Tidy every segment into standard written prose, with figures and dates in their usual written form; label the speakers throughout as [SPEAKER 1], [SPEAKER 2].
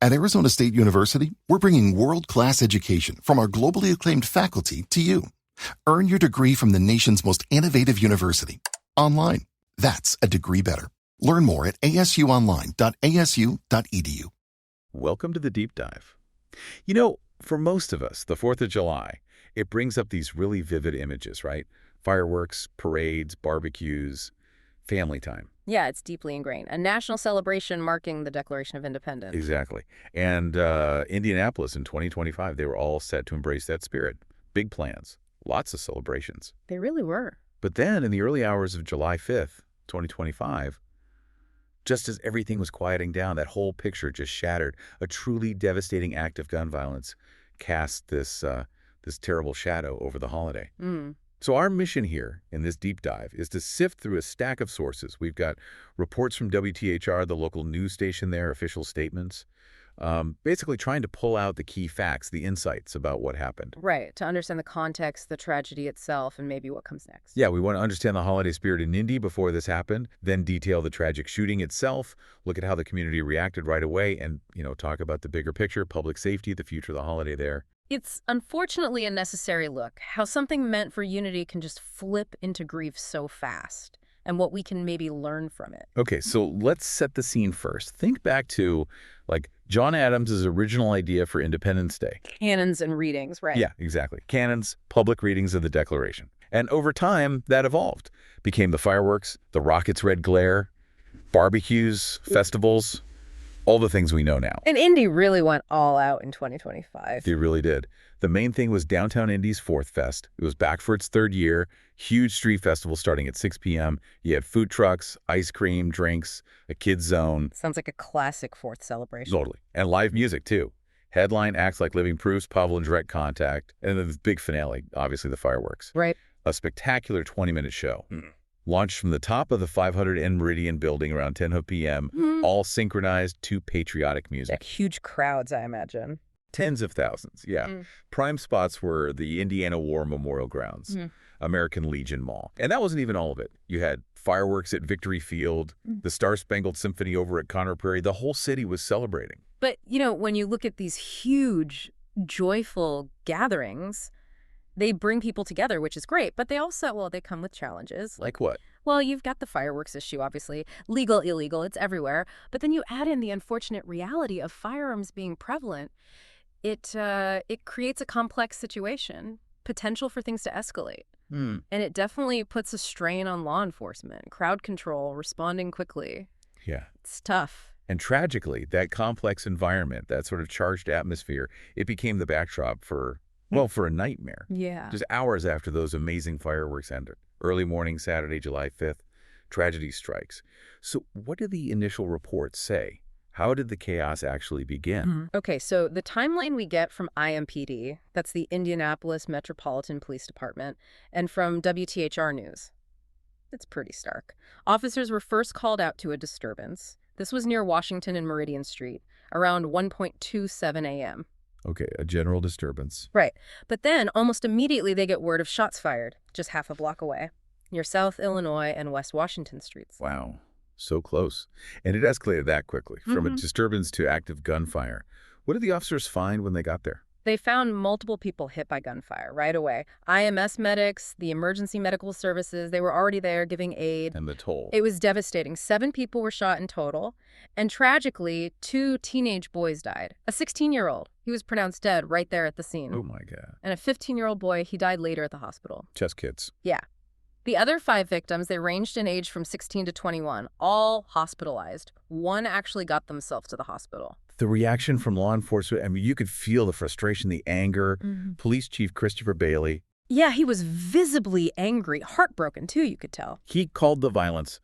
[SPEAKER 1] At Arizona State University, we're bringing world-class education from our globally acclaimed faculty to you. Earn your degree from the nation's most innovative university. Online. That's a degree better. Learn more at asuonline.asu.edu.
[SPEAKER 2] Welcome to the Deep Dive. You know, for most of us, the 4th of July, it brings up these really vivid images, right? Fireworks, parades, barbecues, family time.
[SPEAKER 3] Yeah, it's deeply ingrained. A national celebration marking the Declaration of Independence.
[SPEAKER 2] Exactly. And Indianapolis in 2025, they were all set to embrace that spirit. Big plans, lots of celebrations.
[SPEAKER 3] They really were.
[SPEAKER 2] But then in the early hours of July 5th, 2025, just as everything was quieting down, that whole picture just shattered. A truly devastating act of gun violence cast this terrible shadow over the holiday. So our mission here in this deep dive is to sift through a stack of sources. We've got reports from WTHR, the local news station there, official statements, basically trying to pull out the key facts, the insights about what happened.
[SPEAKER 3] Right, to understand the context, the tragedy itself, and maybe what comes next.
[SPEAKER 2] Yeah, we want to understand the holiday spirit in Indy before this happened, then detail the tragic shooting itself, look at how the community reacted right away, and, talk about the bigger picture, public safety, the future of the holiday there.
[SPEAKER 3] It's unfortunately a necessary look, how something meant for unity can just flip into grief so fast, and what we can maybe learn from it.
[SPEAKER 2] Okay, so let's set the scene first. Think back to, John Adams' original idea for Independence Day.
[SPEAKER 3] Cannons and readings, right?
[SPEAKER 2] Yeah, exactly. Cannons, public readings of the Declaration. And over time, that evolved. Became the fireworks, the rockets' red glare, barbecues, festivals, all the things we know now.
[SPEAKER 3] And Indy really went all out in 2025.
[SPEAKER 2] They really did. The main thing was downtown Indy's 4th Fest. It was back for its 3rd year. Huge street festival starting at 6 p.m. You had food trucks, ice cream, drinks, a kids zone.
[SPEAKER 3] Sounds like a classic 4th celebration.
[SPEAKER 2] Totally. And live music, too. Headline acts like Living Proofs, Pavel and Direct Contact, and then the big finale, obviously the fireworks.
[SPEAKER 3] Right.
[SPEAKER 2] A spectacular 20-minute show. Launched from the top of the 500 N Meridian building around 10 p.m., all synchronized to patriotic music.
[SPEAKER 3] Like huge crowds, I imagine.
[SPEAKER 2] Tens of thousands, yeah. Prime spots were the Indiana War Memorial Grounds, American Legion Mall. And that wasn't even all of it. You had fireworks at Victory Field, the Star-Spangled Symphony over at Conner Prairie. The whole city was celebrating.
[SPEAKER 3] But, when you look at these huge, joyful gatherings, they bring people together, which is great, but they also, they come with challenges.
[SPEAKER 2] Like what?
[SPEAKER 3] Well, you've got the fireworks issue, obviously. Legal, illegal, it's everywhere. But then you add in the unfortunate reality of firearms being prevalent. It creates a complex situation, potential for things to escalate. And it definitely puts a strain on law enforcement, crowd control, responding quickly.
[SPEAKER 2] Yeah.
[SPEAKER 3] It's tough.
[SPEAKER 2] And tragically, that complex environment, that sort of charged atmosphere, it became the backdrop for a nightmare.
[SPEAKER 3] Yeah.
[SPEAKER 2] Just hours after those amazing fireworks ended. Early morning, Saturday, July 5th, tragedy strikes. So what did the initial reports say? How did the chaos actually begin?
[SPEAKER 3] Okay, so the timeline we get from IMPD, that's the Indianapolis Metropolitan Police Department, and from WTHR News, it's pretty stark. Officers were first called out to a disturbance. This was near Washington and Meridian Street, around 1:27 a.m.
[SPEAKER 2] Okay, a general disturbance.
[SPEAKER 3] Right. But then, almost immediately, they get word of shots fired, just half a block away, near South Illinois and West Washington Streets.
[SPEAKER 2] Wow, so close. And it escalated that quickly, from a disturbance to active gunfire. What did the officers find when they got there?
[SPEAKER 3] They found multiple people hit by gunfire right away. IMS medics, the emergency medical services, they were already there giving aid.
[SPEAKER 2] And the toll.
[SPEAKER 3] It was devastating. 7 people were shot in total. And tragically, 2 teenage boys died. A 16-year-old, he was pronounced dead right there at the scene.
[SPEAKER 2] Oh, my God.
[SPEAKER 3] And a 15-year-old boy, he died later at the hospital.
[SPEAKER 2] Just kids.
[SPEAKER 3] Yeah. The other 5 victims, they ranged in age from 16 to 21, all hospitalized. 1 actually got themselves to the hospital.
[SPEAKER 2] The reaction from law enforcement, I mean, you could feel the frustration, the anger. Police Chief Christopher Bailey.
[SPEAKER 3] Yeah, he was visibly angry, heartbroken too, you could tell.
[SPEAKER 2] He called the violence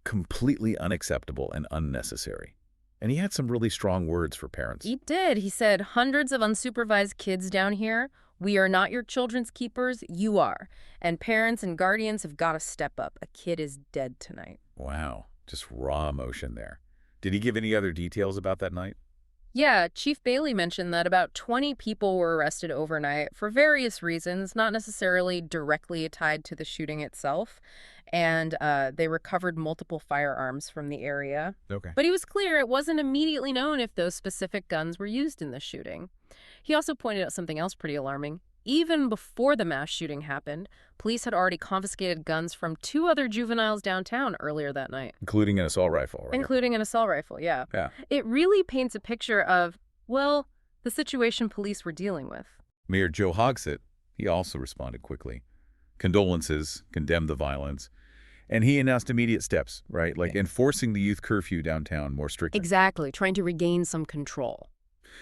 [SPEAKER 2] completely unacceptable and unnecessary. And he had some really strong words for parents.
[SPEAKER 3] He did. He said, hundreds of unsupervised kids down here. We are not your children's keepers. You are. And parents and guardians have got to step up. A kid is dead tonight.
[SPEAKER 2] Wow. Just raw emotion there. Did he give any other details about that night?
[SPEAKER 3] Yeah, Chief Bailey mentioned that about 20 people were arrested overnight for various reasons, not necessarily directly tied to the shooting itself, and they recovered multiple firearms from the area.
[SPEAKER 2] Okay.
[SPEAKER 3] But he was clear it wasn't immediately known if those specific guns were used in the shooting. He also pointed out something else pretty alarming. Even before the mass shooting happened, police had already confiscated guns from 2 other juveniles downtown earlier that night.
[SPEAKER 2] Including an assault rifle, right?
[SPEAKER 3] Including an assault rifle, yeah.
[SPEAKER 2] Yeah.
[SPEAKER 3] It really paints a picture of, well, the situation police were dealing with.
[SPEAKER 2] Mayor Joe Hogsett, he also responded quickly. Condolences, condemned the violence, and he announced immediate steps, right? Like enforcing the youth curfew downtown more strictly.
[SPEAKER 3] Exactly, trying to regain some control.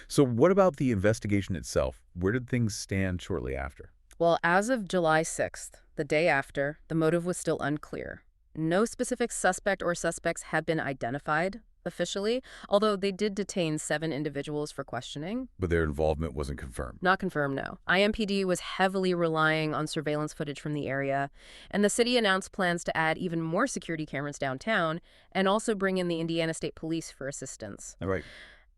[SPEAKER 2] So what about the investigation itself? Where did things stand shortly after?
[SPEAKER 3] Well, as of July 6th, the day after, the motive was still unclear. No specific suspect or suspects had been identified officially, although they did detain 7 individuals for questioning.
[SPEAKER 2] But their involvement wasn't confirmed.
[SPEAKER 3] Not confirmed, no. IMPD was heavily relying on surveillance footage from the area, and the city announced plans to add even more security cameras downtown and also bring in the Indiana State Police for assistance.
[SPEAKER 2] All right.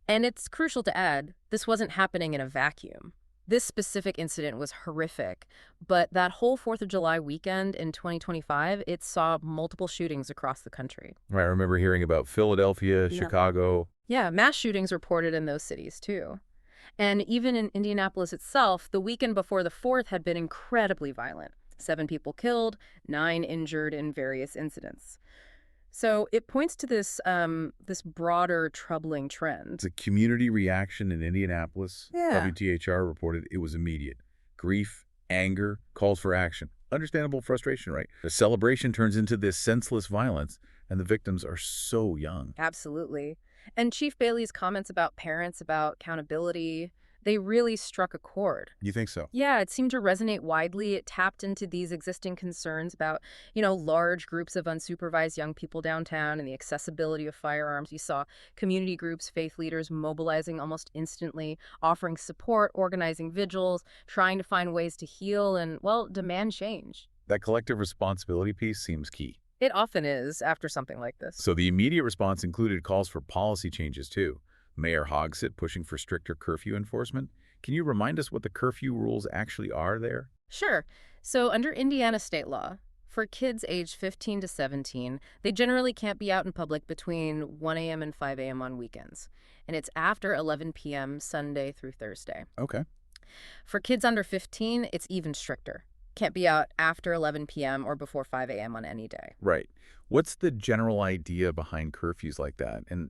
[SPEAKER 3] And it's crucial to add, this wasn't happening in a vacuum. This specific incident was horrific, but that whole 4th of July weekend in 2025, it saw multiple shootings across the country.
[SPEAKER 2] I remember hearing about Philadelphia, Chicago.
[SPEAKER 3] Yeah, mass shootings reported in those cities, too. And even in Indianapolis itself, the weekend before the 4th had been incredibly violent. 7 people killed, 9 injured in various incidents. So it points to this broader troubling trend.
[SPEAKER 2] The community reaction in Indianapolis, WTHR reported it was immediate. Grief, anger, calls for action. Understandable frustration, right? The celebration turns into this senseless violence, and the victims are so young.
[SPEAKER 3] Absolutely. And Chief Bailey's comments about parents, about accountability, they really struck a chord.
[SPEAKER 2] You think so?
[SPEAKER 3] Yeah, it seemed to resonate widely. It tapped into these existing concerns about, large groups of unsupervised young people downtown and the accessibility of firearms. You saw community groups, faith leaders mobilizing almost instantly, offering support, organizing vigils, trying to find ways to heal and, demand change.
[SPEAKER 2] That collective responsibility piece seems key.
[SPEAKER 3] It often is after something like this.
[SPEAKER 2] So the immediate response included calls for policy changes, too. Mayor Hogsett pushing for stricter curfew enforcement. Can you remind us what the curfew rules actually are there?
[SPEAKER 3] Sure. So under Indiana state law, for kids aged 15 to 17, they generally can't be out in public between 1 a.m. and 5 a.m. on weekends. And it's after 11 p.m. Sunday through Thursday.
[SPEAKER 2] Okay.
[SPEAKER 3] For kids under 15, it's even stricter. Can't be out after 11 p.m. or before 5 a.m. on any day.
[SPEAKER 2] Right. What's the general idea behind curfews like that? And,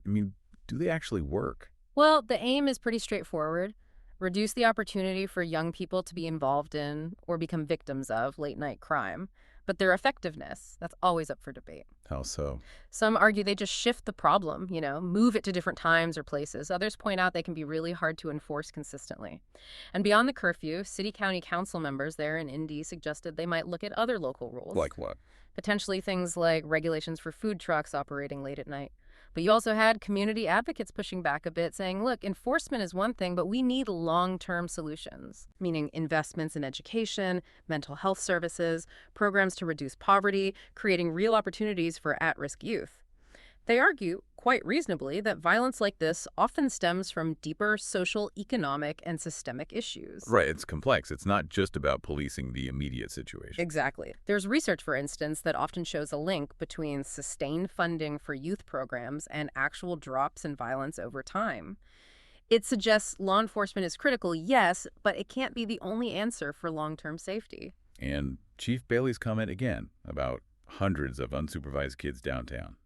[SPEAKER 2] do they actually work?
[SPEAKER 3] Well, the aim is pretty straightforward. Reduce the opportunity for young people to be involved in or become victims of late-night crime. But their effectiveness, that's always up for debate.
[SPEAKER 2] How so?
[SPEAKER 3] Some argue they just shift the problem, move it to different times or places. Others point out they can be really hard to enforce consistently. And beyond the curfew, city-county council members there in Indy suggested they might look at other local rules.
[SPEAKER 2] Like what?
[SPEAKER 3] Potentially things like regulations for food trucks operating late at night. But you also had community advocates pushing back a bit, saying, look, enforcement is one thing, but we need long-term solutions, meaning investments in education, mental health services, programs to reduce poverty, creating real opportunities for at-risk youth. They argue, quite reasonably, that violence like this often stems from deeper social, economic, and systemic issues.
[SPEAKER 2] Right, it's complex. It's not just about policing the immediate situation.
[SPEAKER 3] Exactly. There's research, for instance, that often shows a link between sustained funding for youth programs and actual drops in violence over time. It suggests law enforcement is critical, yes, but it can't be the only answer for long-term safety.
[SPEAKER 2] And Chief Bailey's comment again about hundreds of unsupervised kids downtown.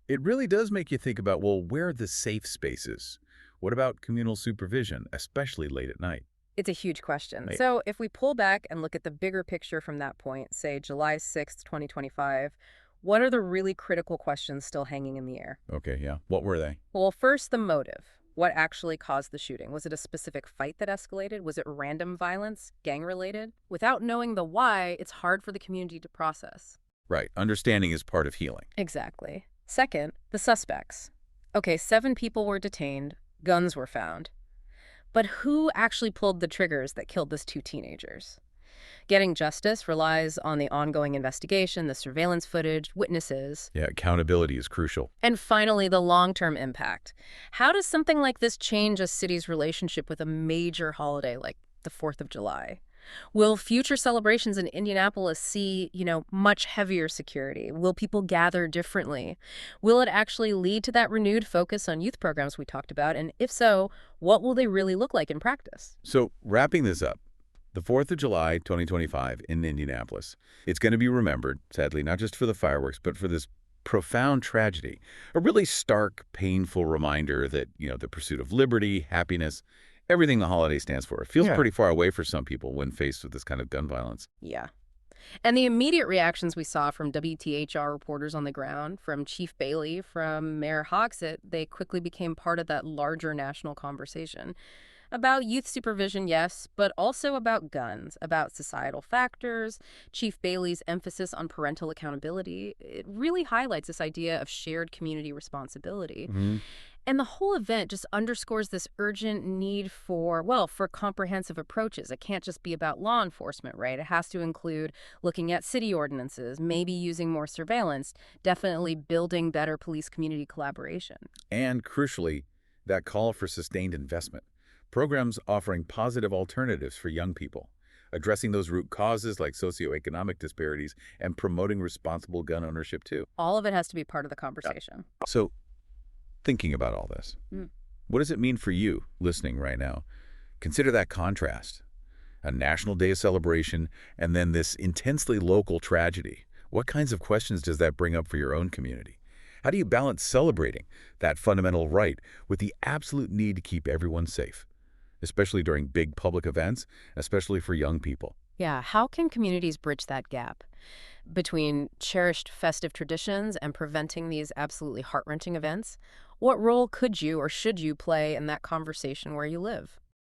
[SPEAKER 2] It really does make you think about, where are the safe spaces? What about communal supervision, especially late at night?
[SPEAKER 3] It's a huge question.
[SPEAKER 2] Right.
[SPEAKER 3] So if we pull back and look at the bigger picture from that point, say July 6th, 2025, what are the really critical questions still hanging in the air?
[SPEAKER 2] Okay, yeah. What were they?
[SPEAKER 3] Well, first, the motive. What actually caused the shooting? Was it a specific fight that escalated? Was it random violence, gang-related? Without knowing the why, it's hard for the community to process.
[SPEAKER 2] Right. Understanding is part of healing.
[SPEAKER 3] Exactly. Second, the suspects. Okay, 7 people were detained, guns were found. But who actually pulled the triggers that killed those 2 teenagers? Getting justice relies on the ongoing investigation, the surveillance footage, witnesses.
[SPEAKER 2] Yeah, accountability is crucial.
[SPEAKER 3] And finally, the long-term impact. How does something like this change a city's relationship with a major holiday like the 4th of July? Will future celebrations in Indianapolis see, much heavier security? Will people gather differently? Will it actually lead to that renewed focus on youth programs we talked about? And if so, what will they really look like in practice?
[SPEAKER 2] So wrapping this up, the 4th of July, 2025 in Indianapolis, it's going to be remembered, sadly, not just for the fireworks, but for this profound tragedy, a really stark, painful reminder that, the pursuit of liberty, happiness, everything the holiday stands for. It feels pretty far away for some people when faced with this kind of gun violence.
[SPEAKER 3] Yeah. And the immediate reactions we saw from WTHR reporters on the ground, from Chief Bailey, from Mayor Hogsett, they quickly became part of that larger national conversation. About youth supervision, yes, but also about guns, about societal factors. Chief Bailey's emphasis on parental accountability, it really highlights this idea of shared community responsibility. And the whole event just underscores this urgent need for comprehensive approaches. It can't just be about law enforcement, right? It has to include looking at city ordinances, maybe using more surveillance, definitely building better police-community collaboration.
[SPEAKER 2] And crucially, that call for sustained investment. Programs offering positive alternatives for young people, addressing those root causes like socioeconomic disparities, and promoting responsible gun ownership too.
[SPEAKER 3] All of it has to be part of the conversation.
[SPEAKER 2] So, thinking about all this, what does it mean for you listening right now? Consider that contrast. A national day of celebration and then this intensely local tragedy. What kinds of questions does that bring up for your own community? How do you balance celebrating that fundamental right with the absolute need to keep everyone safe, especially during big public events, especially for young people?
[SPEAKER 3] Yeah, how can communities bridge that gap between cherished festive traditions and preventing these absolutely heart-wrenching events? What role could you or should you play in that conversation where you live?